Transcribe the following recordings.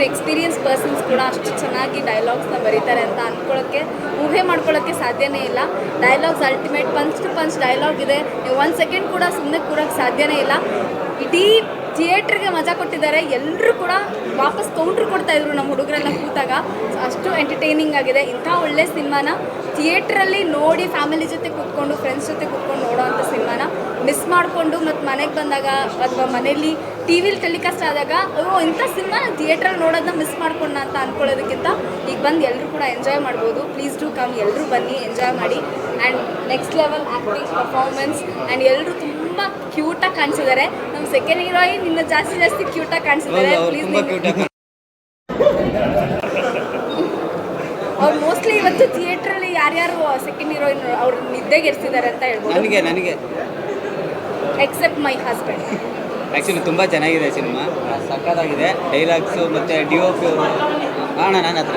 Experience persons ಕೂಡ ಅಷ್ಟು ಚೆನ್ನಾಗಿ ಡೈಲಾಗ್ಸ್ನ ಬರೀತಾರೆ ಅಂತ ಅಂದ್ಕೊಳ್ಳೋಕ್ಕೆ ಊಹೆ ಮಾಡ್ಕೊಳ್ಳೋಕ್ಕೆ ಸಾಧ್ಯನೇ ಇಲ್ಲ. Dialogues ultimate, punch to punch dialogue ಇದೆ. ನೀವು 1 ಸೆಕೆಂಡ್ ಕೂಡ ಸುಮ್ಮನೆ ಕೂರೋಕ್ಕೆ ಸಾಧ್ಯನೇ ಇಲ್ಲ. ಇಡೀ ಥಿಯೇಟ್ರಿಗೆ ಮಜಾ ಕೊಟ್ಟಿದ್ದಾರೆ. ಎಲ್ಲರೂ ಕೂಡ ವಾಪಸ್ ಕೌಂಟ್ರ್ ಕೊಡ್ತಾಯಿದ್ರು ನಮ್ಮ ಹುಡುಗರೆಲ್ಲ ಕೂತಾಗ. ಅಷ್ಟು ಎಂಟರ್ಟೈನಿಂಗ್ ಆಗಿದೆ. ಇಂಥ ಒಳ್ಳೆ ಸಿನಿಮಾನ ಥಿಯೇಟ್ರಲ್ಲಿ ನೋಡಿ ಫ್ಯಾಮಿಲಿ ಜೊತೆ ಕೂತ್ಕೊಂಡು ಫ್ರೆಂಡ್ಸ್ ಜೊತೆ ಕೂತ್ಕೊಂಡು ನೋಡೋವಂಥ ಸಿನಿಮಾನ ಮಿಸ್ ಮಾಡಿಕೊಂಡು ಮತ್ತು ಮನೆಗೆ ಬಂದಾಗ ಅಥವಾ ಮನೇಲಿ ಟಿ ವಿಲಿ ಟೆಲಿಕಾಸ್ಟ್ ಆದಾಗ ಇಂಥ ಸಿನಿಮಾ ಥಿಯೇಟ್ರಲ್ಲಿ ನೋಡೋದನ್ನ ಮಿಸ್ ಮಾಡ್ಕೊಂಡ ಅಂತ ಅಂದ್ಕೊಳ್ಳೋದಕ್ಕಿಂತ ಈಗ ಬಂದು ಎಲ್ಲರೂ ಕೂಡ ಎಂಜಾಯ್ ಮಾಡ್ಬೋದು. ಪ್ಲೀಸ್ ಟು ಕಮ್, ಎಲ್ಲರೂ ಬನ್ನಿ, ಎಂಜಾಯ್ ಮಾಡಿ. And next level acting, performance and ಎಲ್ಲರೂ ತುಂಬ ಕ್ಯೂಟಾಗಿ ಕಾಣಿಸಿದ್ದಾರೆ. ನಮ್ಮ ಸೆಕೆಂಡ್ ಹೀರೋಯಿನ್ ಇನ್ನು ಜಾಸ್ತಿ ಕ್ಯೂಟಾಗಿ ಕಾಣಿಸಿದ್ದಾರೆ. ಪ್ಲೀಸ್ ಅವ್ರು ಮೋಸ್ಟ್ಲಿ ಇವತ್ತು ಥಿಯೇಟ್ರಲ್ಲಿ ಯಾರ್ಯಾರು ಸೆಕೆಂಡ್ ಹೀರೋಯಿನ್ ಅವ್ರು ನಿದ್ದೆಗೆ ಇರ್ತಿದ್ದಾರೆ ಅಂತ ಹೇಳ್ಬೋದು. ನನಗೆ ಎಕ್ಸೆಪ್ಟ್ ಮೈ ಹಸ್ಬೆಂಡ್. ಆ್ಯಕ್ಚುಲಿ ತುಂಬ ಚೆನ್ನಾಗಿದೆ ಸಿನಿಮಾ, ಸಕ್ಕತ್ತಾಗಿದೆ. ಡೈಲಾಗ್ಸು ಮತ್ತು DOP ಅಣ್ಣ ನನ್ನ ಹತ್ರ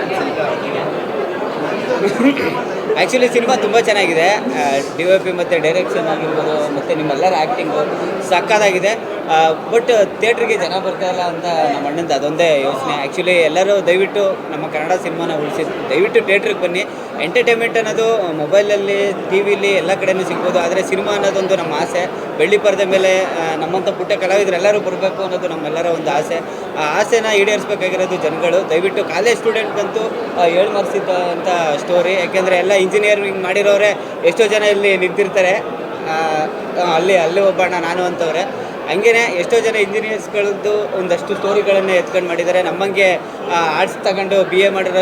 ಆ್ಯಕ್ಚುಲಿ ಸಿನಿಮಾ ತುಂಬ ಚೆನ್ನಾಗಿದೆ. DOP ಮತ್ತು ಡೈರೆಕ್ಷನ್ ಆಗಿರ್ಬೋದು ಮತ್ತು ನಿಮ್ಮೆಲ್ಲರ ಆ್ಯಕ್ಟಿಂಗು ಸಕ್ಕತ್ತಾಗಿದೆ. ಬಟ್ ಥಿಯೇಟ್ರಿಗೆ ಜನ ಬರ್ತಾಯಿಲ್ಲ ಅಂತ ನಮ್ಮ ಅಣ್ಣಂದು ಅದೊಂದೇ ಯೋಚನೆ. ಆ್ಯಕ್ಚುಲಿ ಎಲ್ಲರೂ ದಯವಿಟ್ಟು ನಮ್ಮ ಕನ್ನಡ ಸಿನಿಮಾನ ಉಳಿಸಿ ದಯವಿಟ್ಟು ಥಿಯೇಟ್ರಿಗೆ ಬನ್ನಿ. ಎಂಟರ್ಟೈನ್ಮೆಂಟ್ ಅನ್ನೋದು ಮೊಬೈಲಲ್ಲಿ, ಟಿ ವಿಲಿ ಎಲ್ಲ ಕಡೆಯೂ ಸಿಗ್ಬೋದು. ಆದರೆ ಸಿನಿಮಾ ಅನ್ನೋದೊಂದು ನಮ್ಮ ಆಸೆ. ಬೆಳ್ಳಿ ಪರದೆ ಮೇಲೆ ನಮ್ಮಂಥ ಪುಟ್ಟ ಕಲಾವಿದರು ಎಲ್ಲರೂ ಬರಬೇಕು ಅನ್ನೋದು ನಮ್ಮೆಲ್ಲರ ಒಂದು ಆಸೆ. ಆ ಆಸೆನ ಈಡೇರಿಸಬೇಕಾಗಿರೋದು ಜನಗಳು. ದಯವಿಟ್ಟು ಕಾಲೇಜ್ ಸ್ಟೂಡೆಂಟ್ಗಂತೂ ಹೇಳಿ ಮರೆಸಿದ್ದಂಥ ಸ್ಟೋರಿ. ಯಾಕೆಂದರೆ ಎಲ್ಲ ಇಂಜಿನಿಯರಿಂಗ್ ಮಾಡಿರೋರೆ ಎಷ್ಟೋ ಜನ ಇಲ್ಲಿ ನಿಂತಿರ್ತಾರೆ. ಅಲ್ಲಿ ಒಬ್ಬಣ್ಣ ನಾನು ಅಂತವ್ರೆ. ಹಂಗೇ ಎಷ್ಟೋ ಜನ ಇಂಜಿನಿಯರ್ಸ್ಗಳದ್ದು ಒಂದಷ್ಟು ಸ್ಟೋರಿಗಳನ್ನು ಎತ್ಕೊಂಡು ಮಾಡಿದ್ದಾರೆ. ನಮ್ಮಂಗೆ ಆರ್ಟ್ಸ್ ತಗೊಂಡು BA ಮಾಡಿರೋ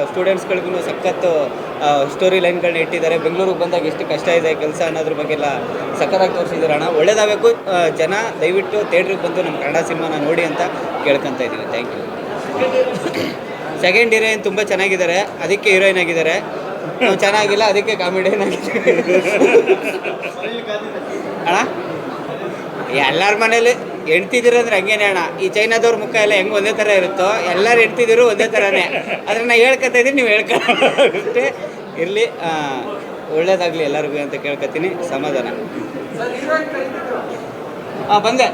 ಸ್ಟೂಡೆಂಟ್ಸ್ಗಳಿಗೂ ಸಖತ್ತು ಸ್ಟೋರಿ ಲೈನ್ಗಳನ್ನ ಇಟ್ಟಿದ್ದಾರೆ. ಬೆಂಗಳೂರಿಗೆ ಬಂದಾಗ ಎಷ್ಟು ಕಷ್ಟ ಇದೆ ಕೆಲಸ ಅನ್ನೋದ್ರ ಬಗ್ಗೆ ಎಲ್ಲ ಸಖತ್ತಾಗಿ ತೋರಿಸಿದ್ದಾರೆ. ಅಣ್ಣ ಒಳ್ಳೇದಾಗಬೇಕು. ಜನ ದಯವಿಟ್ಟು ಥಿಯೇಟ್ರಿಗೆ ಬಂದು ನಮ್ಮ ಕನ್ನಡ ಸಿನಿಮಾನ ನೋಡಿ ಅಂತ ಕೇಳ್ಕೊತಾ ಇದ್ದೀವಿ. Thank you. ಸೆಕೆಂಡ್ ಹೀರೋಯಿನ್ ತುಂಬ ಚೆನ್ನಾಗಿದ್ದಾರೆ, ಅದಕ್ಕೆ ಹೀರೋಯಿನ್ ಆಗಿದ್ದಾರೆ. ನಾವು ಚೆನ್ನಾಗಿಲ್ಲ, ಅದಕ್ಕೆ ಕಾಮಿಡಿಯನ್ ಆಗಿದ್ದಾರೆ. ಅಣ್ಣ ಎಲ್ಲರ ಮನೇಲಿ ಹೆಣ್ತಿದ್ದೀರಂದ್ರೆ ಹಂಗೇನೆ ಅಣ್ಣ. ಈ ಚೈನಾದವ್ರ ಮುಖ ಎಲ್ಲ ಹೆಂಗೆ ಒಂದೇ ಥರ ಇರುತ್ತೋ ಎಲ್ಲರೂ ಹೆಣ್ತಿದ್ರು ಒಂದೇ ಥರನೇ. ಆದರೆ ನಾನು ಹೇಳ್ಕೊತಾ ಇದ್ದೀನಿ, ನೀವು ಹೇಳ್ಕೊಟ್ಟೆ ಇರಲಿ. ಒಳ್ಳೇದಾಗಲಿ ಎಲ್ಲರಿಗೂ ಅಂತ ಕೇಳ್ಕೊತೀನಿ. ಸಮಾಧಾನ. ಬಂದೆ.